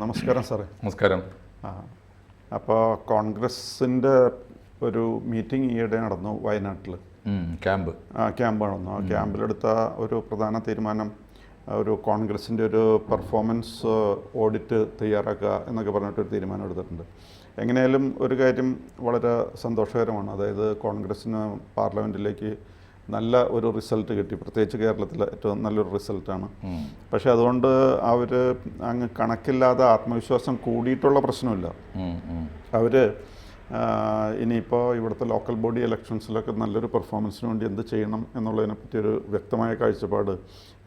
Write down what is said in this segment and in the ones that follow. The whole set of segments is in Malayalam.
നമസ്കാരം സാറേ. നമസ്കാരം. അപ്പോൾ കോൺഗ്രസിൻ്റെ ഒരു മീറ്റിംഗ് ഈയിടെ നടന്നു വയനാട്ടിൽ. ക്യാമ്പ് നടന്നു. ആ ക്യാമ്പിലെടുത്ത ഒരു പ്രധാന തീരുമാനം ഒരു കോൺഗ്രസിൻ്റെ ഒരു പെർഫോമൻസ് ഓഡിറ്റ് തയ്യാറാക്കുക എന്നൊക്കെ പറഞ്ഞിട്ടൊരു തീരുമാനം എടുത്തിട്ടുണ്ട്. എങ്ങനെയാലും ഒരു കാര്യം വളരെ സന്തോഷകരമാണ്. അതായത് കോൺഗ്രസ്സിന് പാർലമെൻറ്റിലേക്ക് നല്ല ഒരു റിസൾട്ട് കിട്ടി. പ്രത്യേകിച്ച് കേരളത്തിൽ ഏറ്റവും നല്ലൊരു റിസൾട്ടാണ്. പക്ഷെ അതുകൊണ്ട് അവർ അങ്ങ് കണക്കില്ലാതെ ആത്മവിശ്വാസം കൂടിയിട്ടുള്ള പ്രശ്നമില്ല. അവർ ഇനിയിപ്പോൾ ഇവിടുത്തെ ലോക്കൽ ബോഡി ഇലക്ഷൻസിലൊക്കെ നല്ലൊരു പെർഫോമൻസിന് വേണ്ടി എന്ത് ചെയ്യണം എന്നുള്ളതിനെ പറ്റിയൊരു വ്യക്തമായ കാഴ്ചപ്പാട്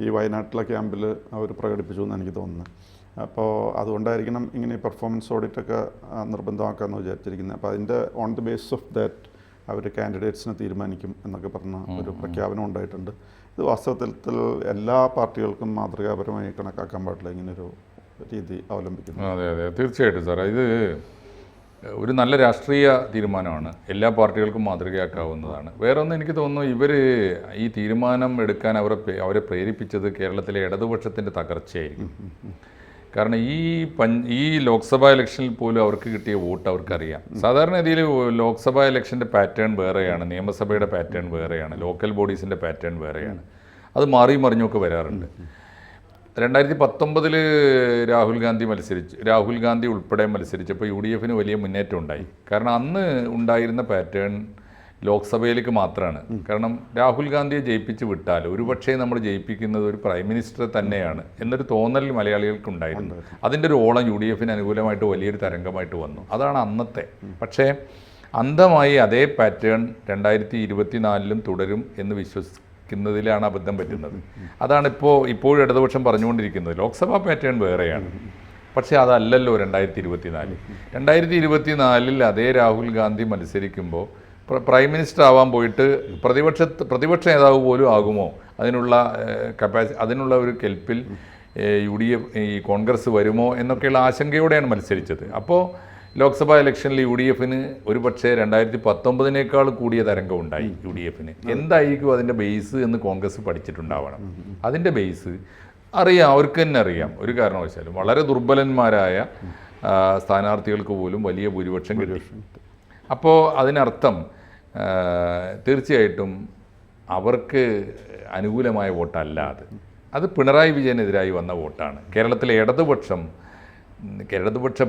ഈ വയനാട്ടിലെ ക്യാമ്പിൽ അവർ പ്രകടിപ്പിച്ചു എന്ന് എനിക്ക് തോന്നുന്നു. അപ്പോൾ അതുകൊണ്ടായിരിക്കണം ഇങ്ങനെ പെർഫോമൻസ് ഓഡിറ്റൊക്കെ നിർബന്ധമാക്കാമെന്ന് വിചാരിച്ചിരിക്കുന്നത്. അപ്പോൾ അതിൻ്റെ on the base of that അവർ കാൻഡിഡേറ്റ്സിനെ തീരുമാനിക്കും എന്നൊക്കെ പറഞ്ഞ ഒരു പ്രഖ്യാപനം ഉണ്ടായിട്ടുണ്ട്. ഇത് വാസ്തവത്തിൽ എല്ലാ പാർട്ടികൾക്കും മാതൃകാപരമായി കണക്കാക്കാൻ പാടില്ല ഇങ്ങനൊരു രീതി അവലംബിക്കുന്നു. അതെ അതെ, തീർച്ചയായിട്ടും സാർ. ഇത് ഒരു നല്ല രാഷ്ട്രീയ തീരുമാനമാണ്, എല്ലാ പാർട്ടികൾക്കും മാതൃകയാക്കാവുന്നതാണ്. വേറൊന്നും എനിക്ക് തോന്നുന്നു, ഇവർ ഈ തീരുമാനം എടുക്കാൻ അവരെ പ്രേരിപ്പിച്ചത് കേരളത്തിലെ ഇടതുപക്ഷത്തിൻ്റെ തകർച്ചയായിരിക്കും. കാരണം ഈ ലോക്സഭാ ഇലക്ഷനിൽ പോലും അവർക്ക് കിട്ടിയ വോട്ട് അവർക്കറിയാം. സാധാരണഗതിയിൽ ലോക്സഭാ ഇലക്ഷൻ്റെ പാറ്റേൺ വേറെയാണ്, നിയമസഭയുടെ പാറ്റേൺ വേറെയാണ്, ലോക്കൽ ബോഡീസിൻ്റെ പാറ്റേൺ വേറെയാണ്. അത് മാറിയും മറിഞ്ഞൊക്കെ വരാറുണ്ട്. 2019 രാഹുൽ ഗാന്ധി ഉൾപ്പെടെ മത്സരിച്ചപ്പോൾ UDF വലിയ മുന്നേറ്റം ഉണ്ടായി. കാരണം അന്ന് ഉണ്ടായിരുന്ന പാറ്റേൺ ലോക്സഭയിലേക്ക് മാത്രമാണ്. കാരണം രാഹുൽ ഗാന്ധിയെ ജയിപ്പിച്ച് വിട്ടാൽ ഒരുപക്ഷേ നമ്മൾ ജയിപ്പിക്കുന്നത് ഒരു പ്രൈം മിനിസ്റ്റർ തന്നെയാണ് എന്നൊരു തോന്നൽ മലയാളികൾക്കുണ്ടായിരുന്നു. അതിൻ്റെ ഒരു ഓളം UDF അനുകൂലമായിട്ട് വലിയൊരു തരംഗമായിട്ട് വന്നു. അതാണ് അന്നത്തെ. പക്ഷേ അന്ധമായി അതേ പാറ്റേൺ 2024 തുടരും എന്ന് വിശ്വസിക്കുന്നതിലാണ് അബദ്ധം പറ്റുന്നത്. അതാണ് ഇപ്പോഴും ഇടതുപക്ഷം പറഞ്ഞുകൊണ്ടിരിക്കുന്നത്. ലോക്സഭാ പാറ്റേൺ വേറെയാണ്, പക്ഷേ അതല്ലല്ലോ 2024 അതേ രാഹുൽ ഗാന്ധി മത്സരിക്കുമ്പോൾ പ്രൈം മിനിസ്റ്റർ ആവാൻ പോയിട്ട് പ്രതിപക്ഷ നേതാവ് പോലും ആകുമോ അതിനുള്ള ഒരു കെൽപ്പിൽ ഈ കോൺഗ്രസ് വരുമോ എന്നൊക്കെയുള്ള ആശങ്കയോടെയാണ് മത്സരിച്ചത്. അപ്പോൾ ലോക്സഭാ ഇലക്ഷനിൽ UDF ഒരു പക്ഷേ 2019 കൂടിയ തരംഗം ഉണ്ടായി. UDF എന്തായിരിക്കും അതിൻ്റെ ബേസ് എന്ന് കോൺഗ്രസ് പഠിച്ചിട്ടുണ്ടാവണം. അതിൻ്റെ ബേസ് അറിയാം, അവർക്ക് തന്നെ അറിയാം. ഒരു കാരണവശാലും വളരെ ദുർബലന്മാരായ സ്ഥാനാർത്ഥികൾക്ക് പോലും വലിയ ഭൂരിപക്ഷം കിട്ടി. അപ്പോൾ അതിനർത്ഥം തീർച്ചയായിട്ടും അവർക്ക് അനുകൂലമായ വോട്ടല്ല അത് പിണറായി വിജയനെതിരായി വന്ന വോട്ടാണ്. കേരളത്തിലെ ഇടതുപക്ഷ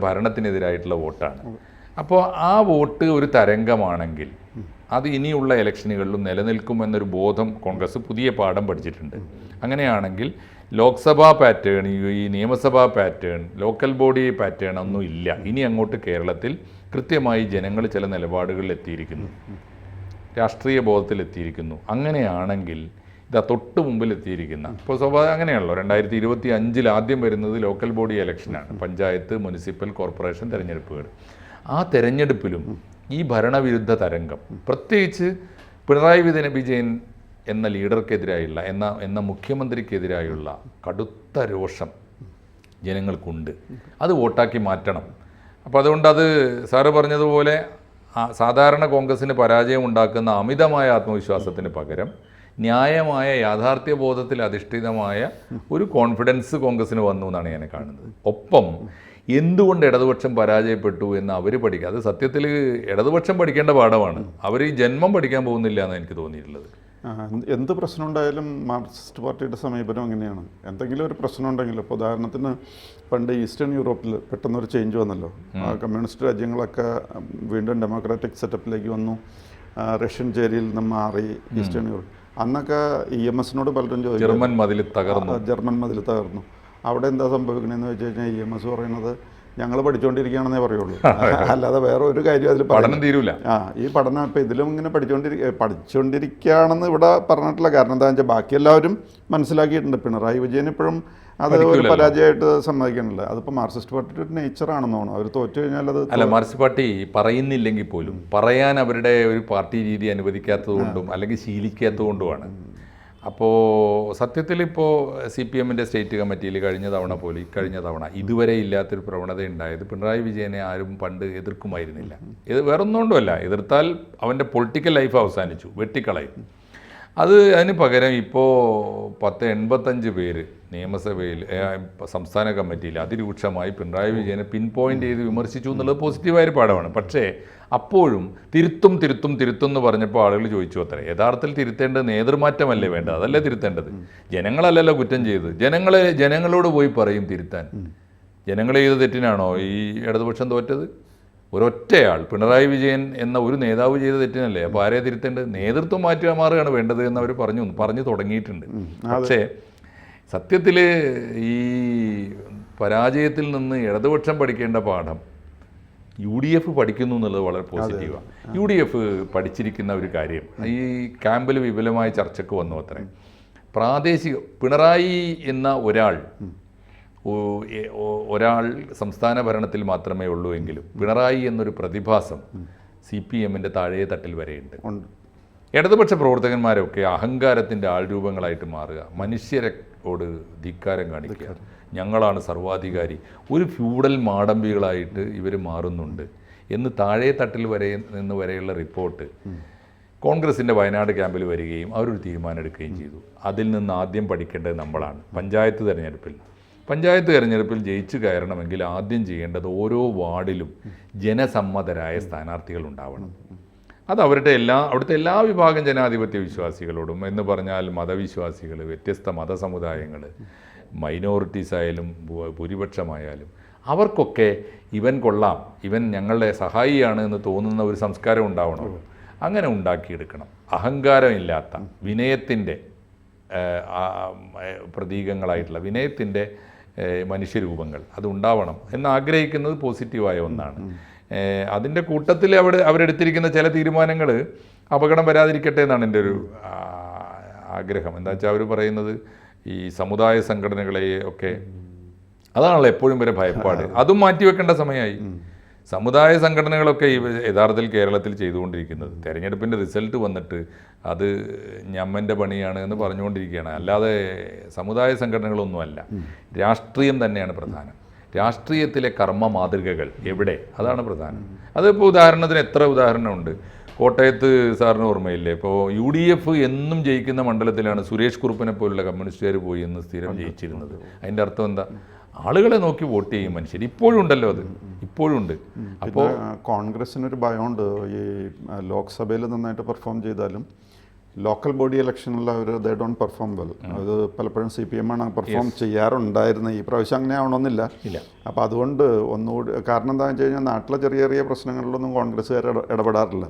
ഭരണത്തിനെതിരായിട്ടുള്ള വോട്ടാണ്. അപ്പോൾ ആ വോട്ട് ഒരു തരംഗമാണെങ്കിൽ അത് ഇനിയുള്ള ഇലക്ഷനുകളിലും നിലനിൽക്കുമെന്നൊരു ബോധം കോൺഗ്രസ് പുതിയ പാഠം പഠിച്ചിട്ടുണ്ട്. അങ്ങനെയാണെങ്കിൽ ലോക്സഭാ പാറ്റേൺ, ഈ നിയമസഭാ പാറ്റേൺ, ലോക്കൽ ബോഡി പാറ്റേൺ ഒന്നും ഇല്ല. ഇനി അങ്ങോട്ട് കേരളത്തിൽ കൃത്യമായി ജനങ്ങൾ ചില നിലപാടുകളിൽ എത്തിയിരിക്കുന്നു, രാഷ്ട്രീയ ബോധത്തിലെത്തിയിരിക്കുന്നു. അങ്ങനെയാണെങ്കിൽ ഇതാ തൊട്ട് മുമ്പിൽ എത്തിയിരിക്കുന്ന ഇപ്പോൾ സ്വാഭാവികം അങ്ങനെയാണല്ലോ. 2025 ആദ്യം വരുന്നത് ലോക്കൽ ബോഡി ഇലക്ഷനാണ്, പഞ്ചായത്ത്, മുനിസിപ്പൽ കോർപ്പറേഷൻ തെരഞ്ഞെടുപ്പുകൾ. ആ തെരഞ്ഞെടുപ്പിലും ഈ ഭരണവിരുദ്ധ തരംഗം, പ്രത്യേകിച്ച് പിണറായി വിജയൻ എന്ന ലീഡർക്കെതിരായുള്ള എന്ന മുഖ്യമന്ത്രിക്കെതിരായുള്ള കടുത്ത രോഷം ജനങ്ങൾക്കുണ്ട്. അത് വോട്ടാക്കി മാറ്റണം. അപ്പോൾ അതുകൊണ്ട് അത് സാറ് പറഞ്ഞതുപോലെ സാധാരണ കോൺഗ്രസ്സിന് പരാജയം ഉണ്ടാക്കുന്ന അമിതമായ ആത്മവിശ്വാസത്തിന് പകരം ന്യായമായ യാഥാർത്ഥ്യബോധത്തിൽ അധിഷ്ഠിതമായ ഒരു കോൺഫിഡൻസ് കോൺഗ്രസ്സിന് വന്നു എന്നാണ് ഞാൻ കാണുന്നത്. ഒപ്പം എന്തുകൊണ്ട് ഇടതുപക്ഷം പരാജയപ്പെട്ടു എന്ന് അവർ പഠിക്കുക. അത് സത്യത്തിൽ ഇടതുപക്ഷം പഠിക്കേണ്ട പാഠമാണ്. അവർ ഈ ജന്മം പഠിക്കാൻ പോകുന്നില്ല എന്നാണ് എനിക്ക് തോന്നിയിട്ടുള്ളത്. എന്ത് പ്രശ്നം ഉണ്ടായാലും മാർക്സിസ്റ്റ് പാർട്ടിയുടെ സമീപനം എങ്ങനെയാണ്? എന്തെങ്കിലും ഒരു പ്രശ്നം ഉണ്ടെങ്കിൽ, ഇപ്പോൾ ഉദാഹരണത്തിന് പണ്ട് ഈസ്റ്റേൺ യൂറോപ്പിൽ പെട്ടെന്നൊരു ചേഞ്ച് വന്നല്ലോ. കമ്മ്യൂണിസ്റ്റ് രാജ്യങ്ങളൊക്കെ വീണ്ടും ഡെമോക്രാറ്റിക് സെറ്റപ്പിലേക്ക് വന്നു. റഷ്യൻ ചേരിയിൽ നിന്ന് മാറി ഈസ്റ്റേൺ യൂറോപ്പ്. അന്നൊക്കെ EMSനോട് പലരും ചോദിച്ചു, ജർമ്മൻ മതിൽ തകർന്നു. അവിടെ എന്താ സംഭവിക്കണമെന്ന് വെച്ച് കഴിഞ്ഞാൽ EMS പറയുന്നത് ഞങ്ങൾ പഠിച്ചുകൊണ്ടിരിക്കുകയാണെന്നേ പറയുള്ളൂ, അല്ലാതെ വേറെ ഒരു കാര്യം അതിൽ പഠനം തീരൂല. ഈ പഠനം ഇപ്പം ഇതിലും ഇങ്ങനെ പഠിച്ചുകൊണ്ടിരിക്കുകയാണെന്ന് ഇവിടെ പറഞ്ഞിട്ടില്ല. കാരണം എന്താ വെച്ചാൽ ബാക്കി എല്ലാവരും മനസ്സിലാക്കിയിട്ടുണ്ട്. പിണറായി വിജയൻ ഇപ്പോഴും അത് ഒരു പരാജയമായിട്ട് സമ്മതിക്കണില്ല. അതിപ്പോൾ മാർക്സിസ്റ്റ് പാർട്ടിയുടെ ഒരു നേച്ചറാണെന്ന് തോന്നുന്നു. അവർ തോറ്റു കഴിഞ്ഞാൽ അത് മാർക്സിസ്റ്റ് പാർട്ടി പറയുന്നില്ലെങ്കിൽ പോലും പറയാൻ അവരുടെ ഒരു പാർട്ടി രീതി അനുവദിക്കാത്തത് കൊണ്ടും അല്ലെങ്കിൽ ശീലിക്കാത്തത് കൊണ്ടുമാണ്. അപ്പോൾ സത്യത്തിൽ ഇപ്പോൾ CPMൻ്റെ സ്റ്റേറ്റ് കമ്മിറ്റിയിൽ കഴിഞ്ഞ തവണ ഇതുവരെ ഇല്ലാത്തൊരു പ്രവണത ഉണ്ടായത് പിണറായി വിജയനെ ആരും പണ്ട് എതിർക്കുമായിരുന്നില്ല. ഇത് വേറൊന്നുകൊണ്ടുമല്ല, എതിർത്താൽ അവൻ്റെ പൊളിറ്റിക്കൽ ലൈഫ് അവസാനിച്ചു, വെട്ടിക്കളയും. അതിന് പകരം ഇപ്പോൾ 85 പേര് നിയമസഭയിൽ സംസ്ഥാന കമ്മിറ്റിയിൽ അതിരൂക്ഷമായി പിണറായി വിജയനെ പിൻ പോയിന്റ് ചെയ്ത് വിമർശിച്ചു എന്നുള്ളത് പോസിറ്റീവായൊരു പാഠമാണ്. പക്ഷേ അപ്പോഴും തിരുത്തും എന്ന് പറഞ്ഞപ്പോൾ ആളുകൾ ചോദിച്ചു അത്രേ, യഥാർത്ഥത്തിൽ തിരുത്തേണ്ടത് നേതൃമാറ്റമല്ലേ വേണ്ടത്? അതല്ലേ തിരുത്തേണ്ടത്? ജനങ്ങളല്ലല്ലോ കുറ്റം ചെയ്ത്. ജനങ്ങളോട് പോയി പറയും തിരുത്താൻ. ജനങ്ങൾ ചെയ്ത തെറ്റിനാണോ ഈ ഇടതുപക്ഷം തോറ്റത്? ഒരൊറ്റയാൾ പിണറായി വിജയൻ എന്ന ഒരു നേതാവ് ചെയ്ത തെറ്റിനല്ലേ? അപ്പോൾ ആരെ തിരുത്തേണ്ടത്? നേതൃത്വം മാറുകയാണ് വേണ്ടത് എന്ന് അവർ പറഞ്ഞു തുടങ്ങിയിട്ടുണ്ട്. പക്ഷേ സത്യത്തിൽ ഈ പരാജയത്തിൽ നിന്ന് ഇടതുപക്ഷം പഠിക്കേണ്ട പാഠം UDF പഠിക്കുന്നു എന്നുള്ളത് വളരെ പോസിറ്റീവാണ്. UDF പഠിച്ചിരിക്കുന്ന ഒരു കാര്യം, ഈ ക്യാമ്പിൽ വിപുലമായ ചർച്ചയ്ക്ക് വന്നു അത്രേ. പിണറായി എന്ന ഒരാൾ സംസ്ഥാന ഭരണത്തിൽ മാത്രമേ ഉള്ളൂ എങ്കിലും പിണറായി എന്നൊരു പ്രതിഭാസം CPMൻ്റെ താഴെ തട്ടിൽ വരെയുണ്ട്. ഇടതുപക്ഷ പ്രവർത്തകന്മാരൊക്കെ അഹങ്കാരത്തിൻ്റെ ആൾരൂപങ്ങളായിട്ട് മാറുക, മനുഷ്യരോട് ധിക്കാരം കാണിക്കുക, ഞങ്ങളാണ് സർവാധികാരി, ഒരു ഫ്യൂഡൽ മാടമ്പികളായിട്ട് ഇവർ മാറുന്നുണ്ട് എന്ന് താഴെ തട്ടിൽ വരെയുള്ള റിപ്പോർട്ട് കോൺഗ്രസിൻ്റെ വയനാട് ക്യാമ്പിൽ വരികയും അവരൊരു തീരുമാനം എടുക്കുകയും ചെയ്തു. അതിൽ നിന്ന് ആദ്യം പഠിക്കേണ്ടത് നമ്മളാണ്. പഞ്ചായത്ത് തെരഞ്ഞെടുപ്പിൽ ജയിച്ചു കയറണമെങ്കിൽ ആദ്യം ചെയ്യേണ്ടത് ഓരോ വാർഡിലും ജനസമ്മതരായ സ്ഥാനാർത്ഥികൾ ഉണ്ടാവണം. അത് അവിടുത്തെ എല്ലാ വിഭാഗം ജനാധിപത്യ വിശ്വാസികളോടും, എന്ന് പറഞ്ഞാൽ മതവിശ്വാസികൾ, വ്യത്യസ്ത മതസമുദായങ്ങൾ, മൈനോറിറ്റീസ് ആയാലും ഭൂരിപക്ഷമായാലും അവർക്കൊക്കെ ഇവൻ കൊള്ളാം, ഇവൻ ഞങ്ങളുടെ സഹായിയാണ് എന്ന് തോന്നുന്ന ഒരു സംസ്കാരം ഉണ്ടാവണമല്ലോ. അങ്ങനെ ഉണ്ടാക്കിയെടുക്കണം. അഹങ്കാരമില്ലാത്ത വിനയത്തിൻ്റെ പ്രതീകങ്ങളായിട്ടുള്ള വിനയത്തിൻ്റെ മനുഷ്യരൂപങ്ങൾ അതുണ്ടാവണം എന്നാഗ്രഹിക്കുന്നത് പോസിറ്റീവായ ഒന്നാണ്. അതിൻ്റെ കൂട്ടത്തിൽ അവരെടുത്തിരിക്കുന്ന ചില തീരുമാനങ്ങൾ അപകടം വരാതിരിക്കട്ടെ എന്നാണ് എൻ്റെ ഒരു ആഗ്രഹം. എന്താ വെച്ചാൽ അവർ പറയുന്നത് ഈ സമുദായ സംഘടനകളെ ഒക്കെ, അതാണല്ലോ എപ്പോഴും വരെ ഭയപ്പാട്. അതും മാറ്റിവെക്കേണ്ട സമയമായി. സമുദായ സംഘടനകളൊക്കെ യഥാർത്ഥത്തിൽ കേരളത്തിൽ ചെയ്തുകൊണ്ടിരിക്കുന്നത് തെരഞ്ഞെടുപ്പിൻ്റെ റിസൾട്ട് വന്നിട്ട് അത് ഞമ്മൻ്റെ പണിയാണ് എന്ന് പറഞ്ഞുകൊണ്ടിരിക്കുകയാണ്. അല്ലാതെ സമുദായ സംഘടനകളൊന്നുമല്ല. രാഷ്ട്രീയം തന്നെയാണ് പ്രധാനം. രാഷ്ട്രീയത്തിലെ കർമ്മ മാതൃകകൾ എവിടെ, അതാണ് പ്രധാനം. അതിപ്പോൾ ഉദാഹരണത്തിന് എത്ര ഉദാഹരണമുണ്ട്. കോട്ടയത്ത് സാറിന് ഓർമ്മയില്ലേ, ഇപ്പോൾ UDF എന്നും ജയിക്കുന്ന മണ്ഡലത്തിലാണ് സുരേഷ് കുറുപ്പിനെ പോലുള്ള കമ്മ്യൂണിസ്റ്റുകാർ പോയി എന്ന് സ്ഥിരം ജയിച്ചിരുന്നത്. അതിൻ്റെ അർത്ഥം എന്താ? ആളുകളെ നോക്കി വോട്ട് ചെയ്യും മനുഷ്യർ. ഇപ്പോഴും ഉണ്ടല്ലോ, അത് ഇപ്പോഴും ഉണ്ട്. അപ്പോൾ കോൺഗ്രസിനൊരു ഭയമുണ്ട്, ഈ ലോക്സഭയിൽ നന്നായിട്ട് പെർഫോം ചെയ്താലും ലോക്കൽ ബോഡി ഇലക്ഷനിൽ അവർ ദേ ഡോണ്ട് പെർഫോം വെൽ. അത് പലപ്പോഴും CPM ആണ് പെർഫോം ചെയ്യാറുണ്ടായിരുന്നത്. ഈ പ്രാവശ്യം അങ്ങനെ ആവണമെന്നില്ല. അപ്പോൾ അതുകൊണ്ട് ഒന്നുകൂടി, കാരണം എന്താണെന്ന് വെച്ച് കഴിഞ്ഞാൽ നാട്ടിലെ ചെറിയ ചെറിയ പ്രശ്നങ്ങളിലൊന്നും കോൺഗ്രസ്സുകാർ ഇടപെടാറില്ല.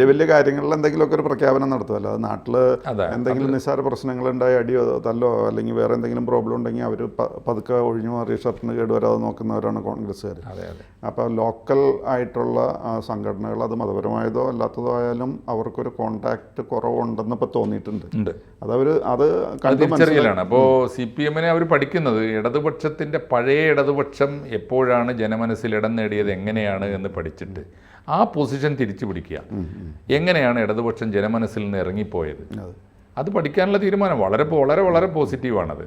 വലിയ കാര്യങ്ങളിൽ എന്തെങ്കിലുമൊക്കെ ഒരു പ്രഖ്യാപനം നടത്തുമല്ലോ. അത് നാട്ടിൽ എന്തെങ്കിലും നിസ്സാര പ്രശ്നങ്ങളുണ്ടായി അടിയോ തല്ലോ അല്ലെങ്കിൽ വേറെ എന്തെങ്കിലും പ്രോബ്ലം ഉണ്ടെങ്കിൽ അവർ പതുക്കെ ഒഴിഞ്ഞു മാറി ഷർട്ടിന് കേടുവരാതെ നോക്കുന്നവരാണ് കോൺഗ്രസ്സുകാർ. അപ്പോൾ ലോക്കൽ ആയിട്ടുള്ള സംഘടനകൾ, അത് മതപരമായതോ അല്ലാത്തതോ ആയാലും അവർക്കൊരു കോൺടാക്റ്റ് കുറവുണ്ടെന്ന് ഇപ്പോൾ തോന്നിയിട്ടുണ്ട്. അത് തിരിച്ചറിയലാണ്. അപ്പോൾ CPMനെ അവർ പഠിക്കുന്നത് ഇടതുപക്ഷത്തിൻ്റെ പഴയ ഇടതുപക്ഷം എപ്പോഴാണ് ജനമനസ്സിൽ ഇടം നേടിയത് എങ്ങനെയാണ് എന്ന് പഠിച്ചിട്ട് ആ പൊസിഷൻ തിരിച്ചു പിടിക്കുക. എങ്ങനെയാണ് ഇടതുപക്ഷം ജനമനസ്സിൽ നിന്ന് ഇറങ്ങിപ്പോയത്, അത് പഠിക്കാനുള്ള തീരുമാനം വളരെ വളരെ വളരെ പോസിറ്റീവാണത്.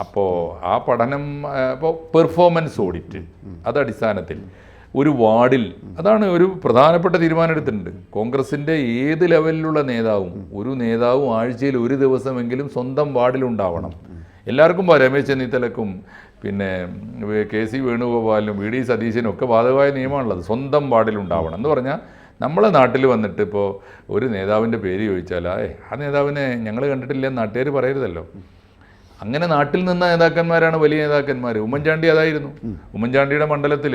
അപ്പോൾ ആ പഠനം, ഇപ്പോൾ പെർഫോമൻസ് ഓഡിറ്റ്, അത് അടിസ്ഥാനത്തിൽ ഒരു വാർഡിൽ, അതാണ് ഒരു പ്രധാനപ്പെട്ട തീരുമാനം എടുത്തിട്ടുണ്ട്. കോൺഗ്രസിൻ്റെ ഏത് ലെവലിലുള്ള ഒരു നേതാവും ആഴ്ചയിൽ ഒരു ദിവസമെങ്കിലും സ്വന്തം വാർഡിലുണ്ടാവണം. എല്ലാവർക്കും രമേശ് ചെന്നിത്തലക്കും പിന്നെ KC വേണുഗോപാലിനും VD സതീശനും ഒക്കെ ബാധകമായ നിയമമാണുള്ളത്. സ്വന്തം വാർഡിലുണ്ടാവണം എന്ന് പറഞ്ഞാൽ നമ്മളെ നാട്ടിൽ വന്നിട്ട് ഇപ്പോൾ ഒരു നേതാവിൻ്റെ പേര് ചോദിച്ചാൽ ആ നേതാവിനെ ഞങ്ങൾ കണ്ടിട്ടില്ലെന്ന് നാട്ടുകാർ പറയരുതല്ലോ. അങ്ങനെ നാട്ടിൽ നിന്ന നേതാക്കന്മാരാണ് വലിയ നേതാക്കന്മാർ. ഉമ്മൻചാണ്ടി അതായിരുന്നു. ഉമ്മൻചാണ്ടിയുടെ മണ്ഡലത്തിൽ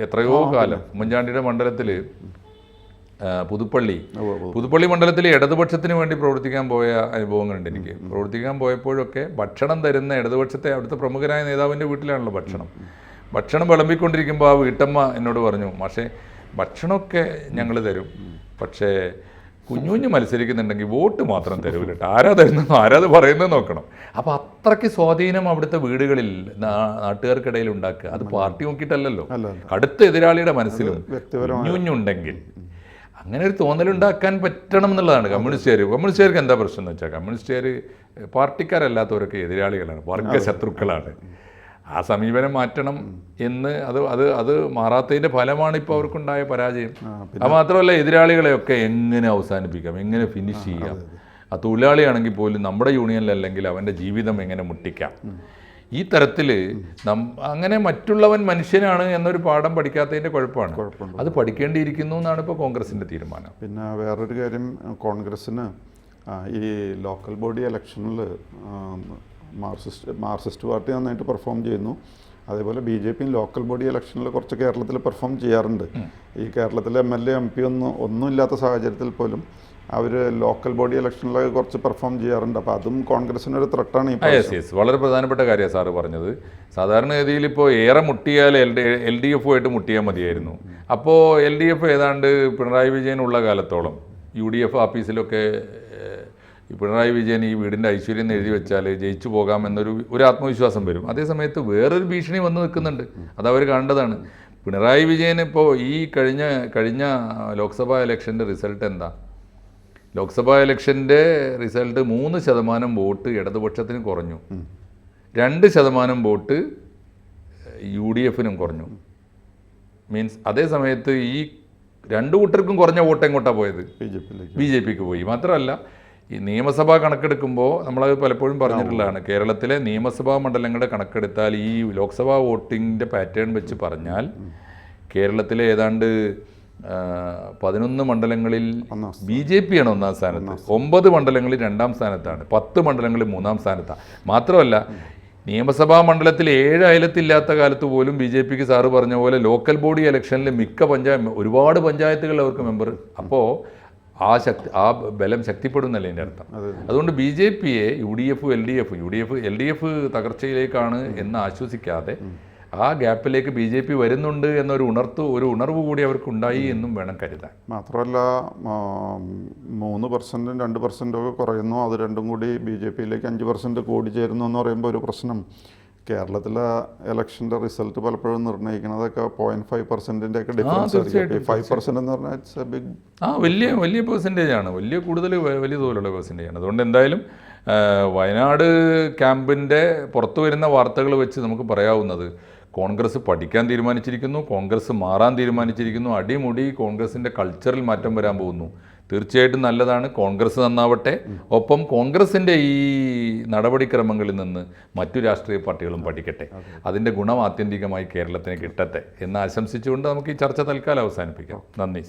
എത്രയോ കാലം ഉമ്മൻചാണ്ടിയുടെ മണ്ഡലത്തിൽ പുതുപ്പള്ളി മണ്ഡലത്തിൽ ഇടതുപക്ഷത്തിന് വേണ്ടി പ്രവർത്തിക്കാൻ പോയ അനുഭവങ്ങളുണ്ട് എനിക്ക്. പ്രവർത്തിക്കാൻ പോയപ്പോഴൊക്കെ ഭക്ഷണം തരുന്ന ഇടതുപക്ഷത്തെ അവിടുത്തെ പ്രമുഖരായ നേതാവിൻ്റെ വീട്ടിലാണല്ലോ ഭക്ഷണം വിളമ്പിക്കൊണ്ടിരിക്കുമ്പോൾ ആ വീട്ടമ്മ എന്നോട് പറഞ്ഞു, പക്ഷേ ഭക്ഷണമൊക്കെ ഞങ്ങൾ തരും, പക്ഷേ കുഞ്ഞു മത്സരിക്കുന്നുണ്ടെങ്കിൽ വോട്ട് മാത്രം തരൂല. ആരാ തരുന്നതെന്നോ ആരാത് പറയുന്നത് നോക്കണം. അപ്പോൾ അത്രയ്ക്ക് സ്വാധീനം അവിടുത്തെ വീടുകളിൽ നാട്ടുകാർക്കിടയിൽ ഉണ്ടാക്കുക. അത് പാർട്ടി നോക്കിയിട്ടല്ലല്ലോ, കടുത്ത എതിരാളിയുടെ മനസ്സിലും കുഞ്ഞുണ്ടെങ്കിൽ അങ്ങനെ ഒരു തോന്നലുണ്ടാക്കാൻ പറ്റണം എന്നുള്ളതാണ് കമ്മ്യൂണിസ്റ്റുകാർക്ക് എന്താ പ്രശ്നം എന്ന് വെച്ചാൽ, കമ്മ്യൂണിസ്റ്റുകാർ പാർട്ടിക്കാരല്ലാത്തവരൊക്കെ എതിരാളികളാണ്, വർഗശത്രുക്കളാണ്. ആ സമീപനം മാറ്റണം എന്ന് അത് മാറാത്തതിൻ്റെ ഫലമാണ് ഇപ്പോൾ അവർക്കുണ്ടായ പരാജയം. അത് മാത്രമല്ല, എതിരാളികളെയൊക്കെ എങ്ങനെ അവസാനിപ്പിക്കാം, എങ്ങനെ ഫിനിഷ് ചെയ്യാം, ആ തൊഴിലാളിയാണെങ്കിൽ പോലും നമ്മുടെ യൂണിയനിലല്ലെങ്കിൽ അവൻ്റെ ജീവിതം എങ്ങനെ മുട്ടിക്കാം. ഈ തരത്തിൽ അങ്ങനെ മറ്റുള്ളവൻ മനുഷ്യനാണ് എന്നൊരു പാഠം പഠിക്കാത്തതിൻ്റെ കുഴപ്പമാണ്. അത് പഠിക്കേണ്ടിയിരിക്കുന്നു എന്നാണ് ഇപ്പോൾ കോൺഗ്രസിൻ്റെ തീരുമാനം. പിന്നെ വേറൊരു കാര്യം, കോൺഗ്രസ്സിന് ഈ ലോക്കൽ ബോഡി ഇലക്ഷനിൽ മാർക്സിസ്റ്റ് പാർട്ടി നന്നായിട്ട് പെർഫോം ചെയ്യുന്നു. അതേപോലെ BJP ലോക്കൽ ബോഡി ഇലക്ഷനിൽ കുറച്ച് കേരളത്തിൽ പെർഫോം ചെയ്യാറുണ്ട്. ഈ കേരളത്തിലെ MLA MP ഒന്നും ഇല്ലാത്ത സാഹചര്യത്തിൽ പോലും അവർ ലോക്കൽ ബോഡി ഇലക്ഷനിൽ കുറച്ച് പെർഫോം ചെയ്യാറുണ്ട്. അപ്പോൾ അതും കോൺഗ്രസിനൊരു ത്രട്ടാണ്. യെസ്, വളരെ പ്രധാനപ്പെട്ട കാര്യമാണ് സാറ് പറഞ്ഞത്. സാധാരണഗതിയിൽ ഇപ്പോൾ ഏറെ മുട്ടിയാൽ LDF മുട്ടിയാൽ മതിയായിരുന്നു. അപ്പോൾ LDF ഏതാണ്ട് പിണറായി വിജയനുള്ള കാലത്തോളം UDF ആഫീസിലൊക്കെ പിണറായി വിജയൻ ഈ വീടിൻ്റെ ഐശ്വര്യം എഴുതി വെച്ചാൽ ജയിച്ചു പോകാമെന്നൊരു ആത്മവിശ്വാസം വരും. അതേസമയത്ത് വേറൊരു ഭീഷണി വന്ന് നിൽക്കുന്നുണ്ട്, അതവർ കണ്ടതാണ്. പിണറായി വിജയൻ ഇപ്പോൾ ഈ കഴിഞ്ഞ ലോക്സഭാ ഇലക്ഷൻ്റെ റിസൾട്ട് എന്താ? ലോക്സഭാ ഇലക്ഷൻ്റെ റിസൾട്ട് 3% വോട്ട് ഇടതുപക്ഷത്തിന് കുറഞ്ഞു, 2% വോട്ട് UDFനും കുറഞ്ഞു. മീൻസ് അതേ സമയത്ത് ഈ രണ്ടു കൂട്ടർക്കും കുറഞ്ഞ വോട്ട് എങ്ങോട്ടാണ് പോയത്? BJPക്ക് പോയി. മാത്രമല്ല ഈ നിയമസഭാ കണക്കെടുക്കുമ്പോൾ നമ്മളത് പലപ്പോഴും പറഞ്ഞിട്ടുള്ളതാണ്, കേരളത്തിലെ നിയമസഭാ മണ്ഡലങ്ങളുടെ കണക്കെടുത്താൽ ഈ ലോക്സഭാ വോട്ടിങ്ങിൻ്റെ പാറ്റേൺ വെച്ച് പറഞ്ഞാൽ കേരളത്തിലെ ഏതാണ്ട് 11 മണ്ഡലങ്ങളിൽ BJP ആണ് 1-ാം സ്ഥാനത്ത്, 9 മണ്ഡലങ്ങളിൽ 2-ാം സ്ഥാനത്താണ്, 10 മണ്ഡലങ്ങളിൽ 3-ാം സ്ഥാനത്താണ്. മാത്രമല്ല നിയമസഭാ മണ്ഡലത്തിൽ 7 അയലത്തില്ലാത്ത കാലത്ത് പോലും BJPക്ക് സാറ് പറഞ്ഞ പോലെ ലോക്കൽ ബോഡി ഇലക്ഷനിൽ ഒരുപാട് പഞ്ചായത്തുകൾ അവർക്ക് മെമ്പർ. അപ്പോൾ ആ ബലം ശക്തിപ്പെടുന്നല്ലേ എൻ്റെ അർത്ഥം. അതുകൊണ്ട് BJPയെ LDF തകർച്ചയിലേക്കാണ് എന്ന് ആശ്വസിക്കാതെ ആ ഗ്യാപ്പിലേക്ക് BJP വരുന്നുണ്ട് എന്നൊരു ഉണർവ് കൂടി അവർക്ക് ഉണ്ടായി എന്നും വേണം കരുതാൻ. മാത്രമല്ല 3%, 2% ഒക്കെ കുറയുന്നു, അത് രണ്ടും കൂടി BJPയിലേക്ക് 5% കൂടി ചേരുന്നു എന്ന് പറയുമ്പോൾ ഒരു പ്രശ്നം. കേരളത്തിലെ ഇലക്ഷൻ്റെ റിസൾട്ട് പലപ്പോഴും നിർണ്ണയിക്കുന്നതൊക്കെ 0.5%-ൻ്റെ ഒക്കെ ഡിഫറൻസ് ആയിരിക്കും. 5% എന്ന് പറഞ്ഞാൽ ഇറ്റ്സ് എ ബിഗ് വലിയ പെർസെൻറ്റേജാണ്, വലിയ തോതിലുള്ള പെർസെൻറ്റേജാണ്. അതുകൊണ്ട് എന്തായാലും വയനാട് ക്യാമ്പിൻ്റെ പുറത്തു വരുന്ന വാർത്തകൾ വെച്ച് നമുക്ക് പറയാവുന്നത് കോൺഗ്രസ് പഠിക്കാൻ തീരുമാനിച്ചിരിക്കുന്നു, കോൺഗ്രസ് മാറാൻ തീരുമാനിച്ചിരിക്കുന്നു, അടിമുടി കോൺഗ്രസിൻ്റെ കൾച്ചറിൽ മാറ്റം വരാൻ പോകുന്നു. തീർച്ചയായിട്ടും നല്ലതാണ്, കോൺഗ്രസ് നന്നാവട്ടെ. ഒപ്പം കോൺഗ്രസിൻ്റെ ഈ നടപടിക്രമങ്ങളിൽ നിന്ന് മറ്റു രാഷ്ട്രീയ പാർട്ടികളും പഠിക്കട്ടെ. അതിൻ്റെ ഗുണം ആത്യന്തികമായി കേരളത്തിന് കിട്ടട്ടെ എന്ന് ആശംസിച്ചുകൊണ്ട് നമുക്ക് ഈ ചർച്ച തൽക്കാലം അവസാനിപ്പിക്കാം. നന്ദി.